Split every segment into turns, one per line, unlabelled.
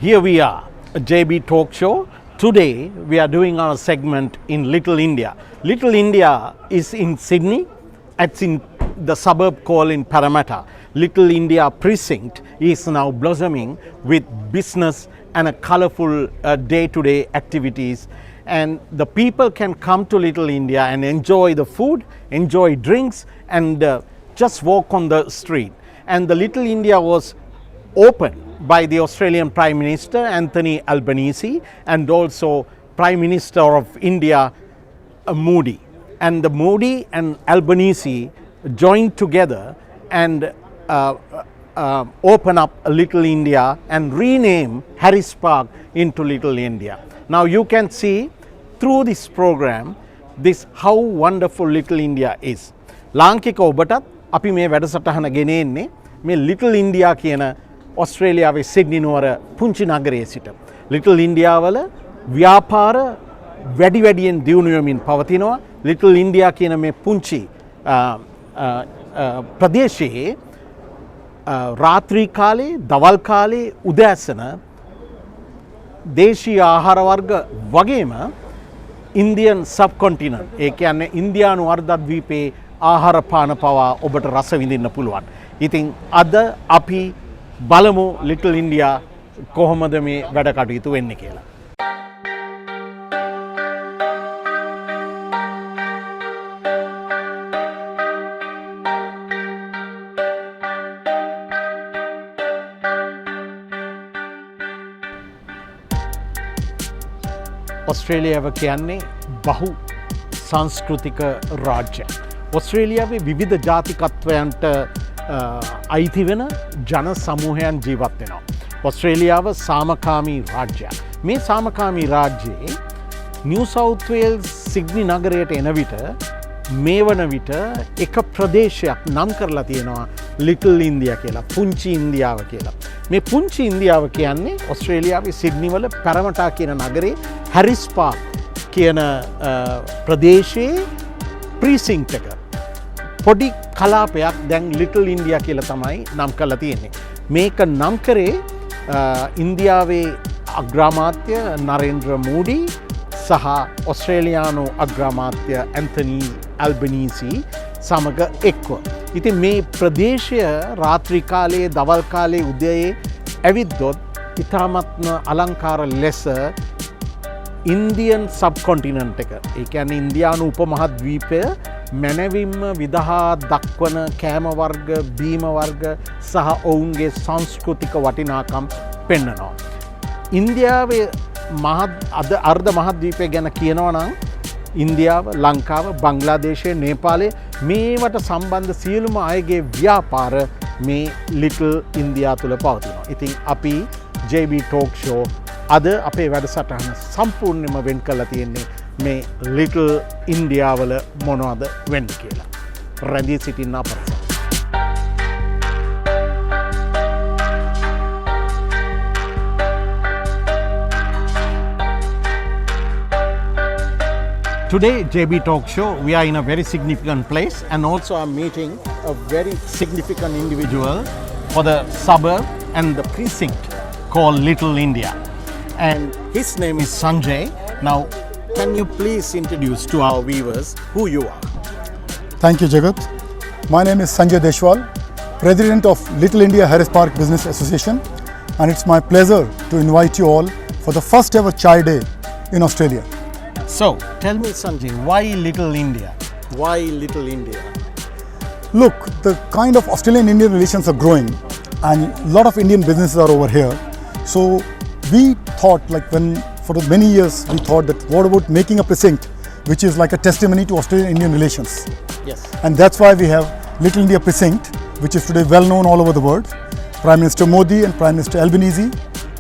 Here we are, a JB talk show. Today we are doing our segment in Little India. Little India is in Sydney. It's in the suburb called in Parramatta. Little India precinct is now blossoming with business and a colourful day-to-day activities. And the people can come to Little India and enjoy the food, enjoy drinks, and just walk on the street. And the Little India was opened by the Australian Prime Minister Anthony Albanese and also Prime Minister of India Modi. And the Modi and Albanese joined together and open up a Little India and rename Harris Park into Little India. Now you can see through this program this how wonderful Little India is. ලාංකික ඔබටත් අපි මේ වැඩසටහන ගෙනෙන්නේ මේ Little India කියන ඔස්ට්‍රේලියාවේ Sydney නුවර පුංචි නගරයේ සිට. Little India වල ව්‍යාපාර වැඩියෙන් දියුණු වෙමින් පවතිනවා. Little India කියන මේ පුංචි ප්‍රදේශයේ රාත්‍රී කාලේ, දවල් කාලේ, උදෑසන දේශීය ආහාර වර්ග වගේම ඉන්දියන් සබ්කොන්ටිනන්ට් ඒ කියන්නේ ඉන්දියානු අර්ධද්වීපයේ ආහාර පාන පවා ඔබට රස විඳින්න පුළුවන්. ඉතින් අද අපි බලමු Little India කොහොමද මේ වැඩ කටයුතු වෙන්නේ කියලා. ඔස්ට්‍රේලියාව කියන්නේ බහු සංස්කෘතික රාජ්‍යයක්. ඔස්ට්‍රේලියාවේ විවිධ ජාතිකත්වයන්ට අයිති වෙන ජන සමූහයන් ජීවත් වෙනවා. ඔස්ට්‍රේලියාව සාමකාමී රාජ්‍යයක්. මේ සාමකාමී රාජ්‍යයේ නිව් සවුත් වේල්ස් සිඩ්නි නගරයට එන විට මේ වන විට එක ප්‍රදේශයක් නම් කරලා තියෙනවා Little India කියලා, පුංචි ඉන්දියාව කියලා. මේ පුංචි ඉන්දියාව කියන්නේ ඔස්ට්‍රේලියාවේ සිඩ්නි වල පැරමටා කියන නගරේ හැරිස් පාක් කියන ප්‍රදේශයේ precinct එක. පොඩි කලාපයක් දැන් Little India කියලා තමයි නම් කරලා තියෙන්නේ. මේක නම් කරේ ඉන්දියාවේ අග්‍රාමාත්‍ය නරේන්ද්‍ර මෝඩි සහ ඔස්ට්‍රේලියානු අග්‍රාමාත්‍ය ඇන්තනි ඇල්බනීසි සමග එක්ව. ඉතින් මේ ප්‍රදේශය රාත්‍රී කාලයේ, දවල් කාලයේ, උදේ ඇවිද්දොත් ඉතාමත්ම අලංකාර ලෙස ඉන්දියන් සබ්කොන්ටිනන්ට් එක, ඒ කියන්නේ ඉන්දියානු උපමහද්වීපය මැනවින්ම විදහා දක්වන කෑම වර්ග, බීම වර්ග සහ ඔවුන්ගේ සංස්කෘතික වටිනාකම් පෙන්වනවා. ඉන්දියාවේ අර්ධ මහද්වීපය ගැන කියනවා නම් ඉන්දියාව, ලංකාව, බංග්ලාදේශය, නේපාලය මේවට සම්බන්ධ සියලුම අයගේ ව්‍යාපාර මේ Little India තුල පවතිනවා. ඉතින් අපි JB Talk Show අද අපේ වැඩසටහන සම්පූර්ණයෙන්ම වෙන් කරලා තියෙන්නේ මේ Little India වල මොනවද වෙන්නේ කියලා. රැඳී සිටින්න අපට. Today, JB Talk Show, we are in a very significant place and also I'm meeting a very significant individual for the suburb and the precinct called Little India. And his name is Sanjay. Now, can you please introduce to our viewers who you are?
Thank you, Jagath. My name is Sanjay Deshwal, President of Little India Harris Park Business Association, and it's my pleasure to invite you all for the first ever Chai Day in Australia.
So, tell me Sanjay, why Little India? Why Little India?
Look, the kind of Australian-Indian relations are growing and a lot of Indian businesses are over here. So, we thought, like for many years, we thought that what about making a precinct which is like a testimony to Australian-Indian relations.
Yes.
And that's why we have Little India precinct, which is today well known all over the world. Prime Minister Modi and Prime Minister Albanese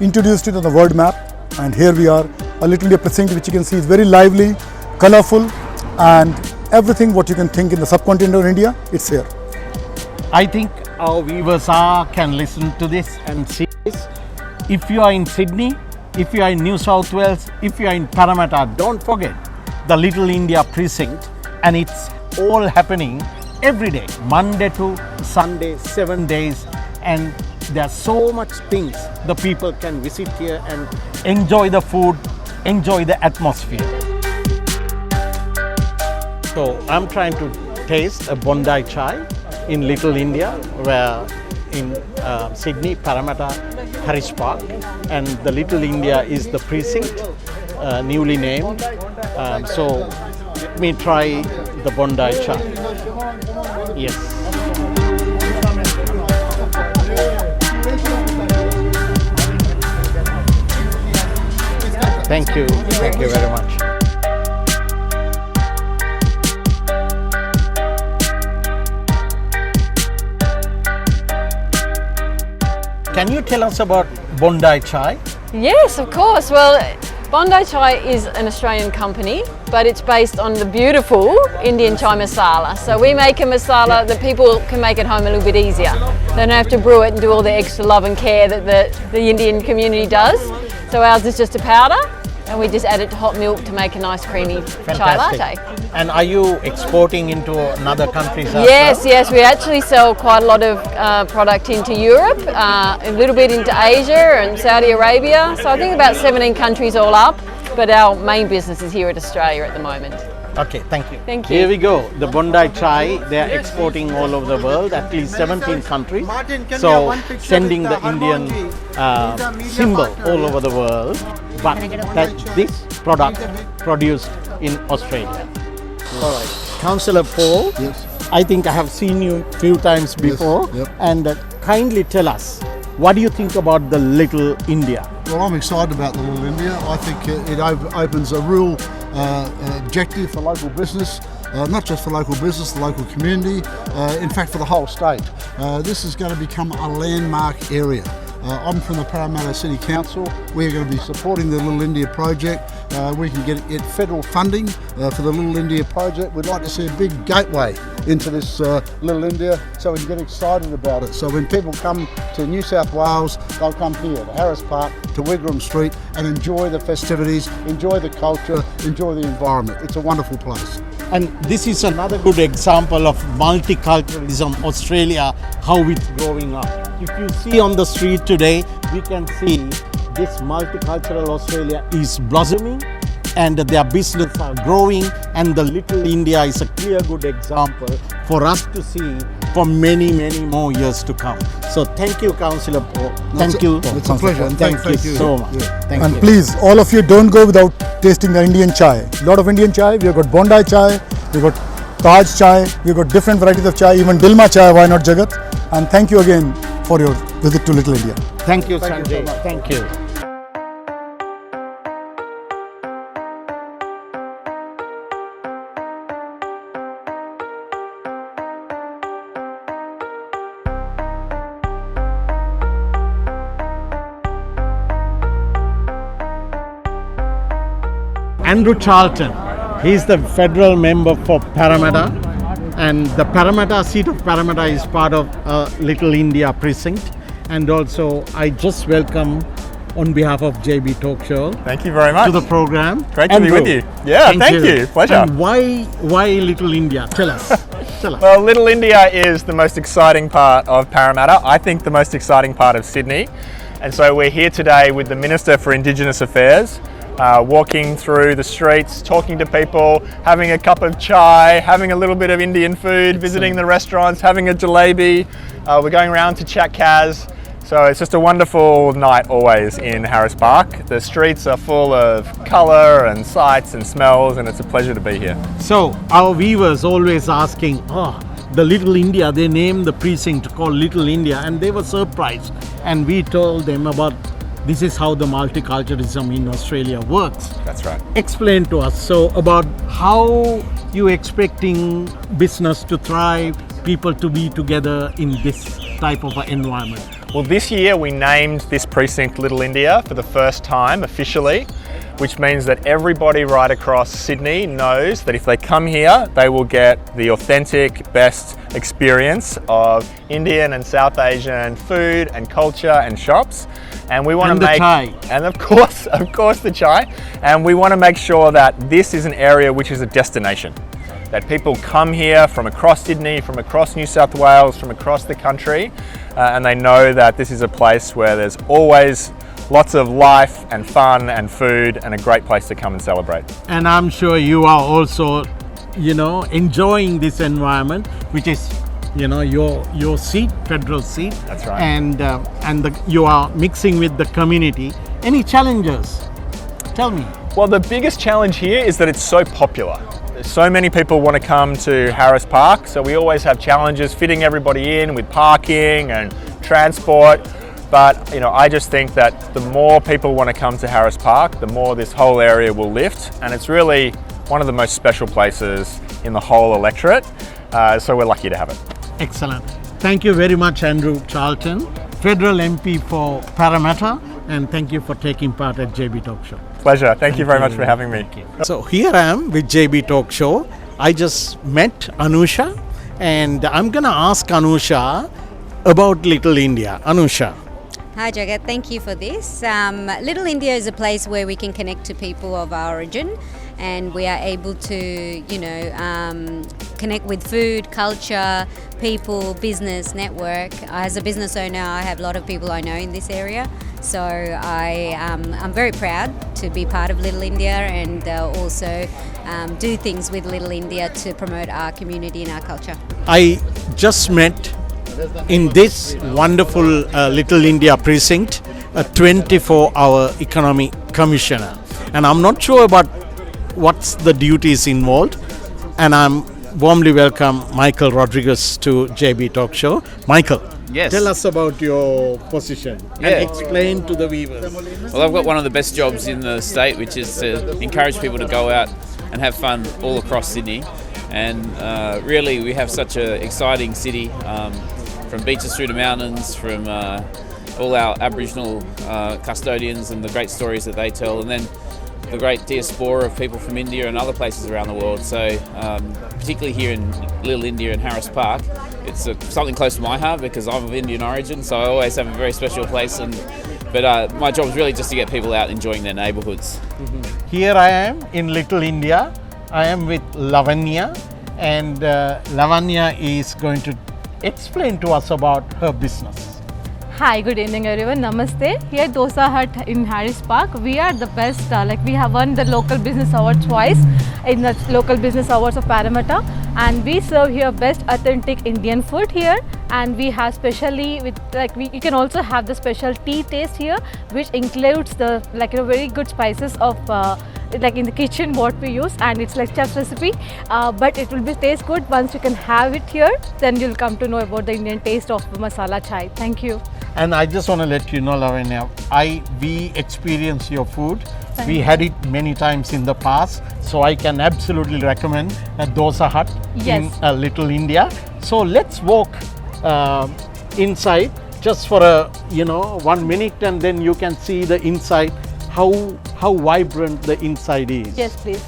introduced it on the world map, and here we are, a Little India precinct which you can see is very lively, colourful, and everything what you can think in the subcontinent of India, it's here.
I think our viewers can listen to this and see this. If you are in Sydney, if you are in New South Wales, if you are in Parramatta, don't forget the Little India precinct, and it's all happening every day, Monday to Sunday, 7 days, and there are so much things the people can visit here and enjoy the food, enjoy the atmosphere. So I'm trying to taste a Bondi chai in Little India, where in Sydney, Parramatta, Harris Park, and the Little India is the precinct, newly named. So let me try the Bondi chai. Yes. Thank you very much. Can you tell us about Bondi chai?
Yes, of course. Well, Bondi Chai is an Australian company, but it's based on the beautiful Indian chai masala. So we make a masala that people can make at home a little bit easier. They don't have to brew it and do all the extra love and care that the Indian community does. So ours is just a powder, and we just add it to hot milk to make a nice creamy chai latte.
And are you exporting into other countries as
Yes,
well?
yes, we actually sell quite a lot of product into Europe, a little bit into Asia and Saudi Arabia. So I think about 17 countries all up, but our main business is here at Australia at the moment.
Okay, thank you.
Thank you.
Here we go. The Bondi chai, they are exporting all over the world, at least 17 countries. So sending the Indian symbol all over the world, but this product produced in Australia. All right. Councillor Paul,
Yes.
I think I have seen you a few times before,
yep.
and kindly tell us, what do you think about the Little India?
Well, I'm excited about the Little India. I think it opens a real objective for local business, not just for local business, the local community, in fact for the whole state. This is going to become a landmark area. I'm from the Parramatta City Council. We're going to be supporting the Little India project. We can get federal funding for the Little India project. We'd like to see a big gateway into this Little India so we can get excited about it. So when people come to New South Wales, they'll come here to Harris Park, to Wigram Street, and enjoy the festivities, enjoy the culture, enjoy the environment. It's a wonderful place.
And this is another good example of multiculturalism Australia, how it's growing up. If you see on the street today, we can see this multicultural Australia is blossoming and their business are growing, and the Little India is a clear good example for us to see for many, many more years to come. So thank you, Councillor Paul. Thank you.
It's a pleasure. And
Thank you
you
so much.
Yeah.
Thank
And
you.
please, all of you, don't go without tasting the Indian chai. A lot of Indian chai. We've got Bondi chai, we've got Taj chai, we've got different varieties of chai, even Dilma chai, why not Jagath? And thank you again for your visit to Little India.
Thank you,
Thank you so
Sanjay.
much.
Thank you. Andrew Charlton, he's the federal member for Parramatta, and the Parramatta seat of Parramatta is part of Little India precinct. And also I just welcome on behalf of JB Talk Show
Thank you very much.
to the program.
Great to be
Andrew,
with you. Yeah, thank you. Pleasure.
And why Little India? Tell us. Tell us.
Well, Little India is the most exciting part of Parramatta. I think the most exciting part of Sydney. And so we're here today with the Minister for Indigenous Affairs, walking through the streets, talking to people, having a cup of chai, having a little bit of Indian food, visiting the restaurants, having a jalebi. We're going around to Chat Kaz. So it's just a wonderful night always in Harris Park. The streets are full of colour and sights and smells, and it's a pleasure to be here.
So our viewers always asking, the Little India, they named the precinct called Little India, and they were surprised. And we told them about this is how the multiculturalism in Australia works.
That's right.
Explain to us about how you expecting business to thrive, people to be together in this type of an environment.
Well, this year we named this precinct Little India for the first time officially, which means that everybody right across Sydney knows that if they come here, they will get the authentic, best experience of Indian and South Asian food and culture and shops. And we want
And
to
the
make,
chai.
and of course the chai. And we want to make sure that this is an area which is a destination. that people come here from across Sydney, from across New South Wales, from across the country, and they know that this is a place where there's always lots of life and fun and food and a great place to come and celebrate.
And I'm sure you are also, enjoying this environment, which is, your seat, federal seat.
That's right.
And you are mixing with the community. Any challenges? Tell me.
Well, the biggest challenge here is that it's so popular. So many people want to come to Harris Park, so we always have challenges fitting everybody in with parking and transport. But I just think that the more people want to come to Harris Park, the more this whole area will lift, and it's really one of the most special places in the whole electorate. So we're lucky to have it.
Excellent. Thank you very much, Andrew Charlton, Federal MP for Parramatta, and thank you for taking part at JB Talk Show.
Pleasure. Thank you very much for having me.
So here I am with JB Talk Show. I just met Anusha, and I'm gonna ask Anusha about Little India. Anusha.
Hi Jagath, thank you for this. Little India is a place where we can connect to people of our origin, and we are able to, connect with food, culture, people, business, network. As a business owner, I have a lot of people I know in this area, so I'm very proud to be part of Little India and also do things with Little India to promote our community and our culture.
I just met in this wonderful Little India precinct a 24-hour economy commissioner, and I'm not sure about what's the duties involved, and I'm warmly welcome Michael Rodriguez to JB Talk Show. Michael,
yes.
Tell us about your position and explain to the viewers.
Well, I've got one of the best jobs in the state, which is to encourage people to go out and have fun all across Sydney, and really we have such an exciting city, from beaches through to mountains, from all our Aboriginal custodians and the great stories that they tell, and then the great diaspora of people from India and other places around the world. So particularly here in Little India and Harris Park, it's something close to my heart because I'm of Indian origin, so I always have a very special place. But my job is really just to get people out enjoying their neighbourhoods.
Mm-hmm. Here I am in Little India. I am with Lavanya, and Lavanya is going to explain to us about her business.
Hi, good evening everyone. Namaste. Here Dosa Hut in Harris Park. We are the best, we have won the local business award twice in the local business awards of Parramatta, and we serve here best authentic Indian food here, and we have specially with you can also have the special tea taste here, which includes the very good spices of in the kitchen what we use, and it's like chef's recipe, but it will be taste good once you can have it here. Then you'll come to know about the Indian taste of masala chai. Thank you.
And I just want to let you know, Lavanya, we experience your food. We had it many times in the past, so I can absolutely recommend a Dosa Hut in Little India. So let's walk inside just for 1 minute, and then you can see the inside, how vibrant the inside is.
Yes, please.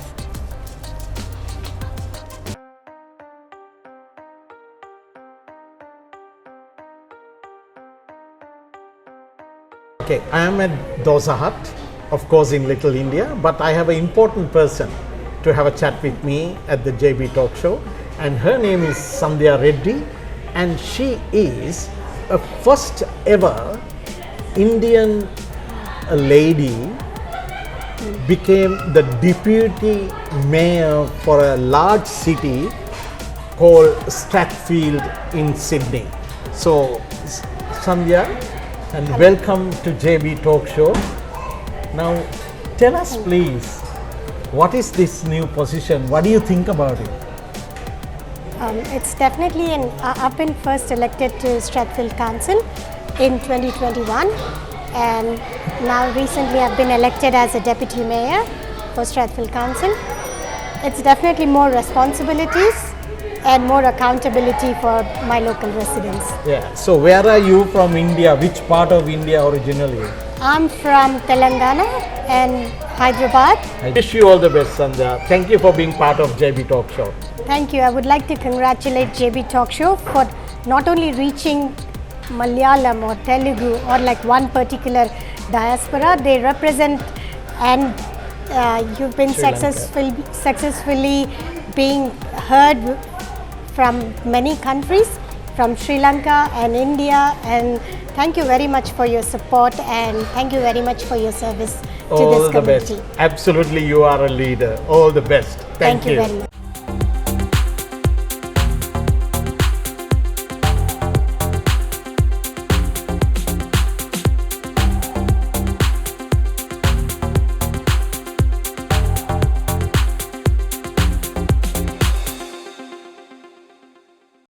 Okay, I am at Dosa Hut, of course in Little India, but I have an important person to have a chat with me at the JB Talk Show, and her name is Sandhya Reddy, and she is a first ever Indian lady became the deputy mayor for a large city called Strathfield in Sydney. So Sandhya, and welcome to JB Talk Show. Now tell us please, what is this new position? What do you think about it?
It's definitely I've been first elected to Strathfield Council in 2021, and now recently I've been elected as a deputy mayor for Strathfield Council. It's definitely more responsibilities and more accountability for my local residents.
Yeah. So where are you from India? Which part of India originally?
I'm from Telangana and Hyderabad.
I wish you all the best, Sandhya. Thank you for being part of JB Talk Show.
Thank you. I would like to congratulate JB Talk Show for not only reaching Malayalam or Telugu or one particular diaspora. They represent, and you've been successfully being heard from many countries, from Sri Lanka and India, and thank you very much for your support and thank you very much for your service to this community.
Absolutely, you are a leader. All the best.
Thank you very much.